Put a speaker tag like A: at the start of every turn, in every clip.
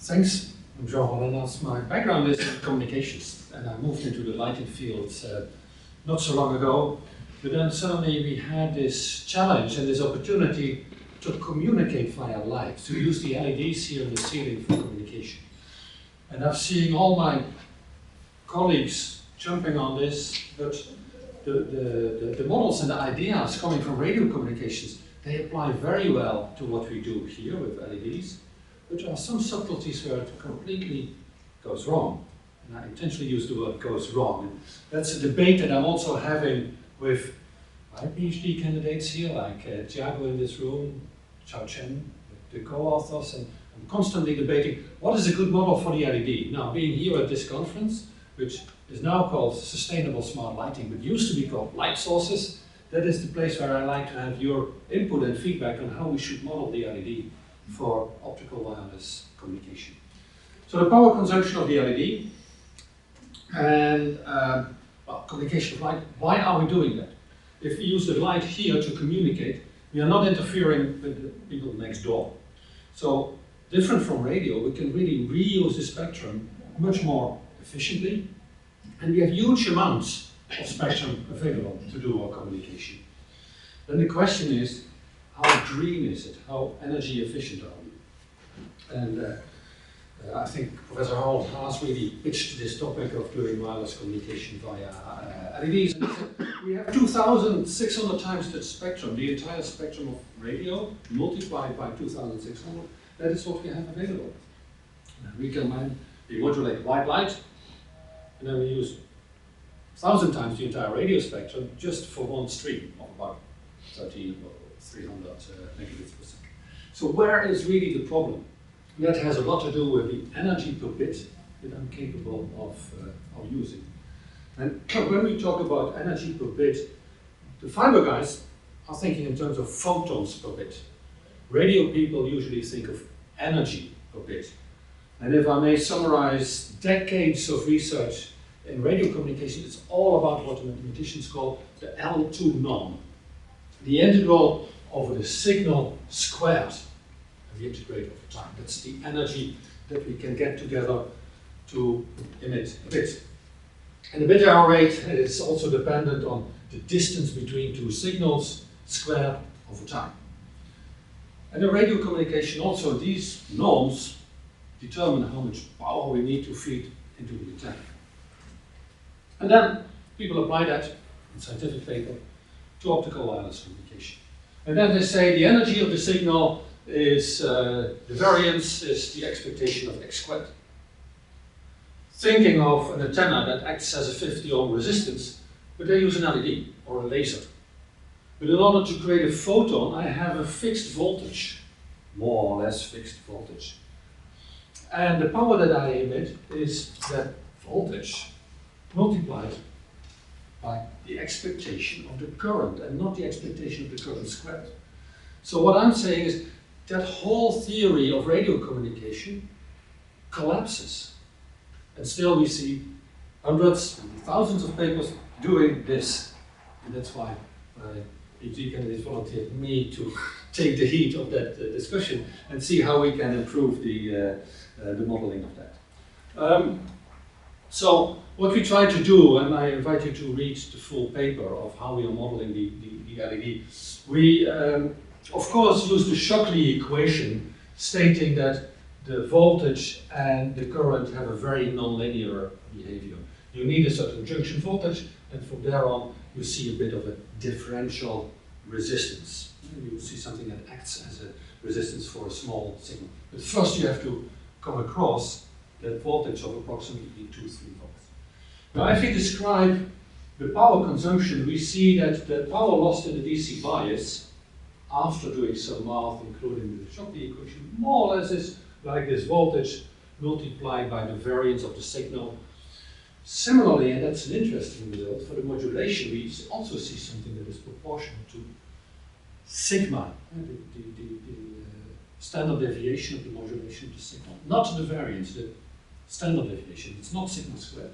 A: Thanks. I'm Jean Hollandas. My background is in communications, and I moved into the lighting field not so long ago. But then suddenly we had this challenge and this opportunity to communicate via light, to use the LEDs here in the ceiling for communication. And I'm seeing all my colleagues jumping on this, but the models and the ideas coming from radio communications, they apply very well to what we do here with LEDs. But there are some subtleties where it completely goes wrong. And I intentionally use the word goes wrong. And that's a debate that I'm also having with my PhD candidates here, like Thiago in this room, Chao Chen, the co-authors, and I'm constantly debating what is a good model for the LED. Now, being here at this conference, which is now called Sustainable Smart Lighting, but used to be called Light Sources, that is the place where I like to have your input and feedback on how we should model the LED for optical wireless communication. So the power consumption of the LED and well, communication of light, why are we doing that? If we use the light here to communicate, we are not interfering with the people next door. So different from radio, we can really reuse the spectrum much more efficiently, and we have huge amounts of spectrum available to do our communication. Then the question is, how green is it? How energy efficient are we? And I think Professor Harold Haas really pitched this topic of doing wireless communication via LEDs. And we have 2,600 times the spectrum, the entire spectrum of radio, multiplied by 2,600. That is what we have available. We can modulate white light, and then we use 1,000 times the entire radio spectrum just for one stream of about 30 or 300 megabits per second. So where is really the problem? That has a lot to do with the energy per bit that I'm capable of using. And when we talk about energy per bit, the fiber guys are thinking in terms of photons per bit. Radio people usually think of energy per bit. And if I may summarize decades of research in radio communication, it's all about what the mathematicians call the L2 norm. The integral over the signal squared, and the integrate over time. That's the energy that we can get together to emit a bit. And the bit error rate is also dependent on the distance between two signals squared over time. And in radio communication also, these norms determine how much power we need to feed into the antenna. And then people apply that in scientific paper to optical wireless communication. And then they say the energy of the signal is, the variance is the expectation of x squared. Thinking of an antenna that acts as a 50 ohm resistance, but they use an LED or a laser. But in order to create a photon, I have a fixed voltage, more or less fixed voltage. And the power that I emit is that voltage multiplied by the expectation of the current, and not the expectation of the current squared. So what I'm saying is that whole theory of radio communication collapses. And still we see hundreds and thousands of papers doing this. And that's why PhD candidates volunteered me to take the heat of that discussion and see how we can improve the modeling of that. So what we try to do, and I invite you to read the full paper of how we are modeling the LED, we of course use the Shockley equation stating that the voltage and the current have a very nonlinear behavior. You need a certain junction voltage, and from there on you see a bit of a differential resistance. You see something that acts as a resistance for a small signal. But first you have to come across that voltage of approximately 2-3 volts. Now if we describe the power consumption, we see that the power lost in the DC bias, after doing some math, including the Shockley equation, more or less is like this voltage multiplied by the variance of the signal. Similarly, and that's an interesting result, for the modulation we also see something that is proportional to sigma, the standard deviation of the modulation of the signal. Not the variance, the standard deviation, it's not sigma squared.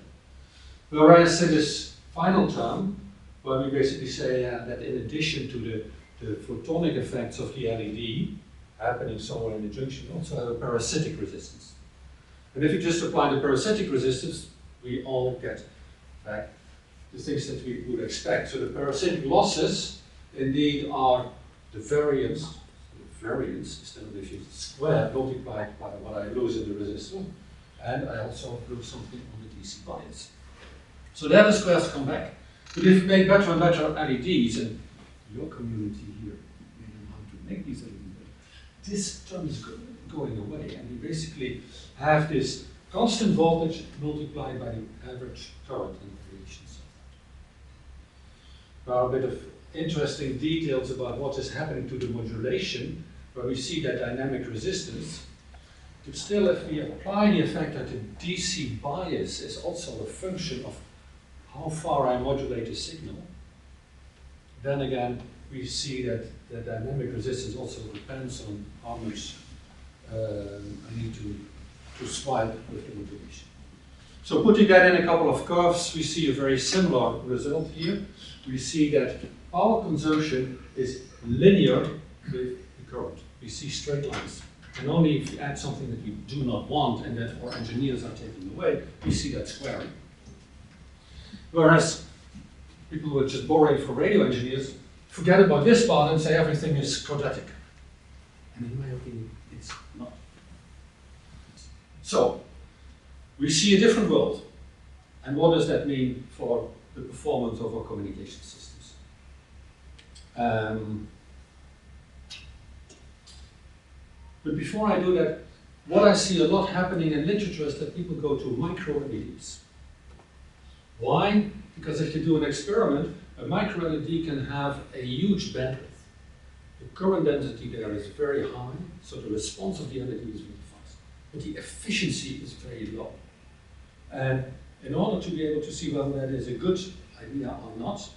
A: Whereas in this final term, where we basically say that in addition to the photonic effects of the LED happening somewhere in the junction, we also have a parasitic resistance. And if you just apply the parasitic resistance, we all get back the things that we would expect. So the parasitic losses indeed are the variance. The variance is then if you square multiplied by what I lose in the resistor, and I also lose something on the DC bias. So there the squares come back. But if you make better and better LEDs, and your community here may know how to make these LEDs better, this term is going away, and we basically have this constant voltage multiplied by the average current and variations of that. There are a bit of interesting details about what is happening to the modulation, where we see that dynamic resistance. But still, if we apply the effect that the DC bias is also a function of how far I modulate the signal, then again, we see that the dynamic resistance also depends on how much I need to swipe with the modulation. So putting that in a couple of curves, we see a very similar result here. We see that power consumption is linear with the current. We see straight lines. And only if you add something that you do not want and that our engineers are taking away, we see that squaring. Whereas people who are just borrowing from radio engineers forget about this part and say everything is quadratic. And in my opinion, it's not. So, we see a different world. And what does that mean for the performance of our communication systems? But before I do that, what I see a lot happening in literature is that people go to micro LEDs. Why? Because if you do an experiment, a micro LED can have a huge bandwidth. The current density there is very high, so the response of the LED is really fast. But the efficiency is very low. And in order to be able to see whether that is a good idea or not,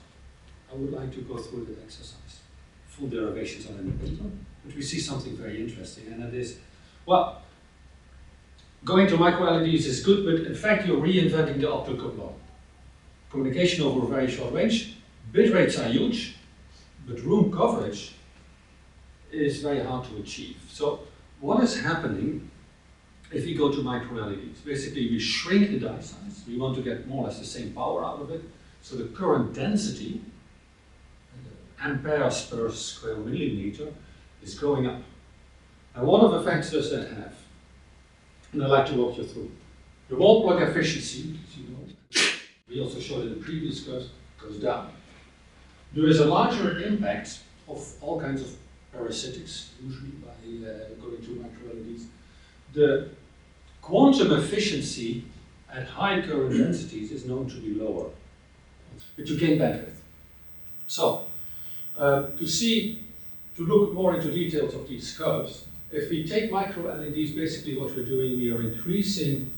A: I would like to go through the exercise. Full derivations are in the paper, but we see something very interesting, and that is, well, going to micro LEDs is good, but in fact you're reinventing the optical law. Communication over a very short range, bit rates are huge, but room coverage is very hard to achieve. So what is happening if we go to micro LEDs? Basically we shrink the die size, we want to get more or less the same power out of it, so the current density, amperes per square millimeter, is going up. And what of effects does that have? And I'd like to walk you through. The wall plug efficiency, as you know, we also showed in the previous curve, goes down. There is a larger impact of all kinds of parasitics, usually by going to micro LEDs. The quantum efficiency at high current densities is known to be lower, but you gain bandwidth. So, to look more into details of these curves, if we take micro LEDs, basically what we're doing, we are increasing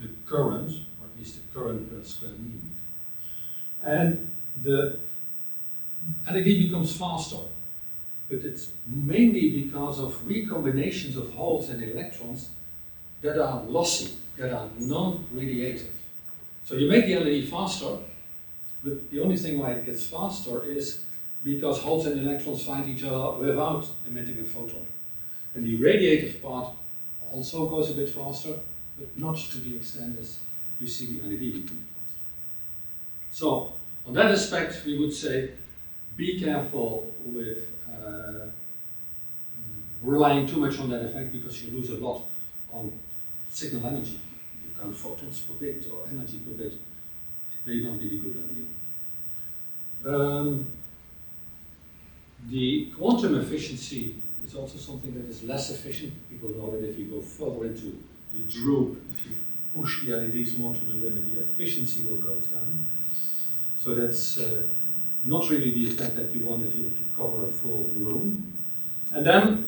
A: the current, or at least the current per square millimeter. And the LED becomes faster, but it's mainly because of recombinations of holes and electrons that are lossy, that are non-radiative. So you make the LED faster, but the only thing why it gets faster is because holes and electrons find each other without emitting a photon. And the radiative part also goes a bit faster, but not to the extent as you see the LED becoming faster. So, on that aspect, we would say, be careful with relying too much on that effect, because you lose a lot on signal energy. You count photons per bit or energy per bit. It may not be a good idea. The quantum efficiency is also something that is less efficient. People know that if you go further into the droop, if you push the LEDs more to the limit, the efficiency will go down. So that's not really the effect that you want if you want to cover a full room. And then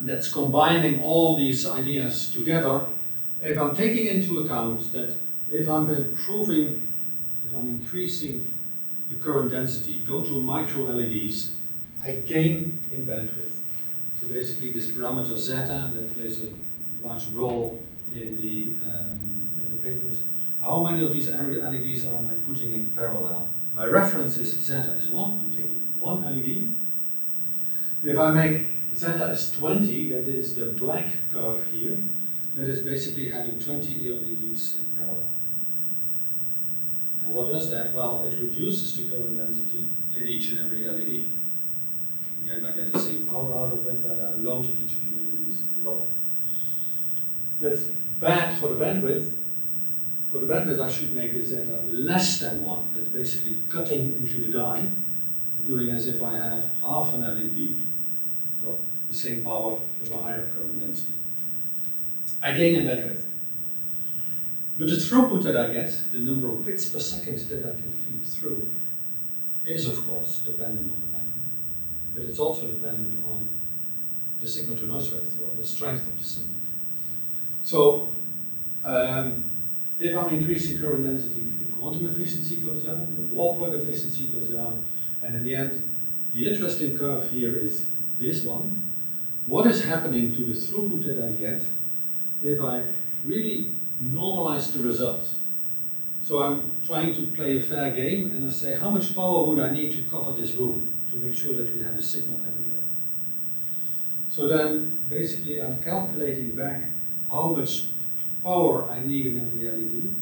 A: that's combining all these ideas together. If I'm taking into account that if I'm increasing the current density, go to micro LEDs, I gain in bandwidth. So basically this parameter zeta that plays a large role in the papers. How many of these LEDs am I putting in parallel? My reference is zeta is 1, I'm taking one LED. If I make zeta is 20, that is the black curve here, that is basically having 20 LEDs in parallel. And what does that? Well, it reduces the current density in each and every LED. Yet I get the same power out of it, but I load each of the LEDs lower. That's bad for the bandwidth. For the bandwidth, I should make this at a less than 1. That's basically cutting into the die and doing as if I have half an LED. So the same power with a higher current density. I gain in bandwidth. But the throughput that I get, the number of bits per second that I can feed through, is of course dependent on the bandwidth. But it's also dependent on the signal to noise ratio, or the strength of the signal. So if I'm increasing current density, the quantum efficiency goes down, the wall plug efficiency goes down, and in the end, the interesting curve here is this one. What is happening to the throughput that I get if I really normalize the result? So I'm trying to play a fair game, and I say, how much power would I need to cover this room to make sure that we have a signal everywhere? So then, basically, I'm calculating back how much power I need in every LED,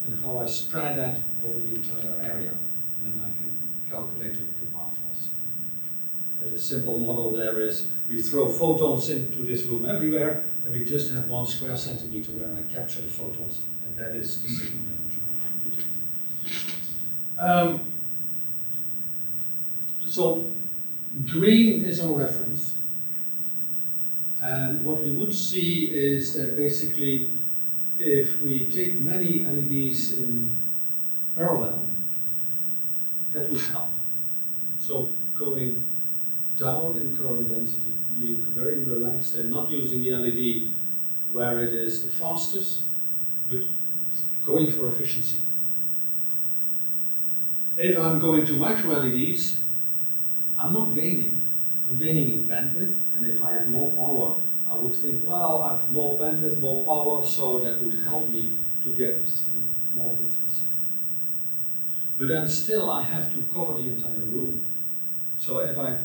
A: and how I spread that over the entire area. And then I can calculate the path loss. The simple model there is, we throw photons into this room everywhere, and we just have 1 square centimeter where I capture the photons, and that is the signal that I'm trying to detect. So green is our reference, and what we would see is that basically if we take many LEDs in parallel, that would help. So going down in current density, being very relaxed and not using the LED where it is the fastest, but going for efficiency. If I'm going to micro LEDs, I'm not gaining. I'm gaining in bandwidth, and if I have more power, I would think, well, I have more bandwidth, more power, so that would help me to get through more bits per second. But then still, I have to cover the entire room. So if I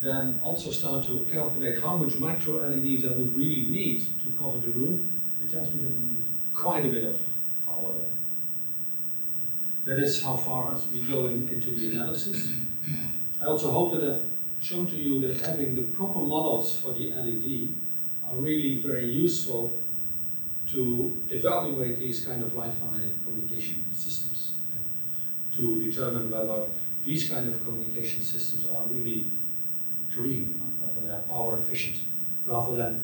A: then also start to calculate how much micro LEDs I would really need to cover the room, it tells me that I need quite a bit of power there. That is how far as we go into the analysis. I also hope that I've shown to you that having the proper models for the LED are really very useful to evaluate these kind of LiFi communication systems, to determine whether these kind of communication systems are really green, whether they are power efficient, rather than,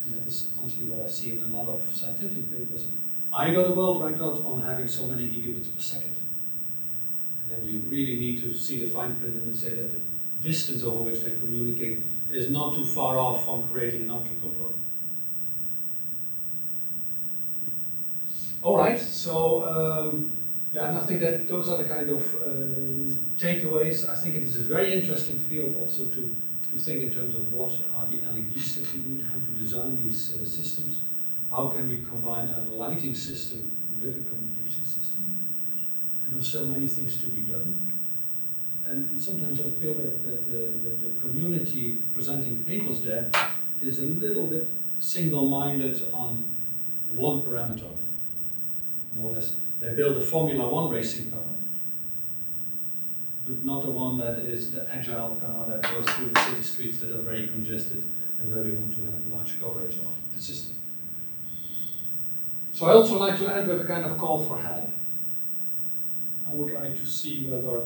A: and that is honestly what I see in a lot of scientific papers, I got a world record on having so many gigabits per second. And then you really need to see the fine print and say that the distance over which they communicate is not too far off from creating an optical probe. All right, so yeah, and I think that those are the kind of takeaways. I think it is a very interesting field also to think in terms of what are the LEDs that we need, how to design these systems, how can we combine a lighting system with a communication system. And there's so many things to be done. And sometimes I feel that the community presenting papers there is a little bit single-minded on one parameter, more or less. They build a Formula 1 racing car, but not the one that is the agile car that goes through the city streets that are very congested and where we want to have large coverage of the system. So I also like to end with a kind of call for help. I would like to see whether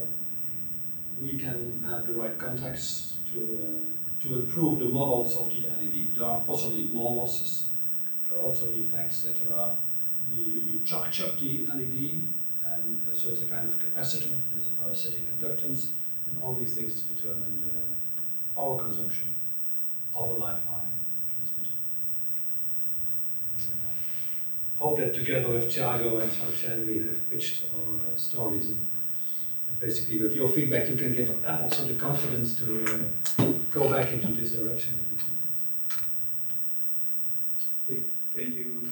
A: we can have the right contacts to improve the models of the LED. There are possibly more losses. There are also the effects that there are, you charge up the LED, and so it's a kind of capacitor, there's a parasitic inductance, and all these things determine the power consumption of a LiFi transmitter. And I hope that together with Thiago and Xiaochen we have pitched our stories. And basically, with your feedback, you can give them also the confidence to go back into this direction.
B: Thank you.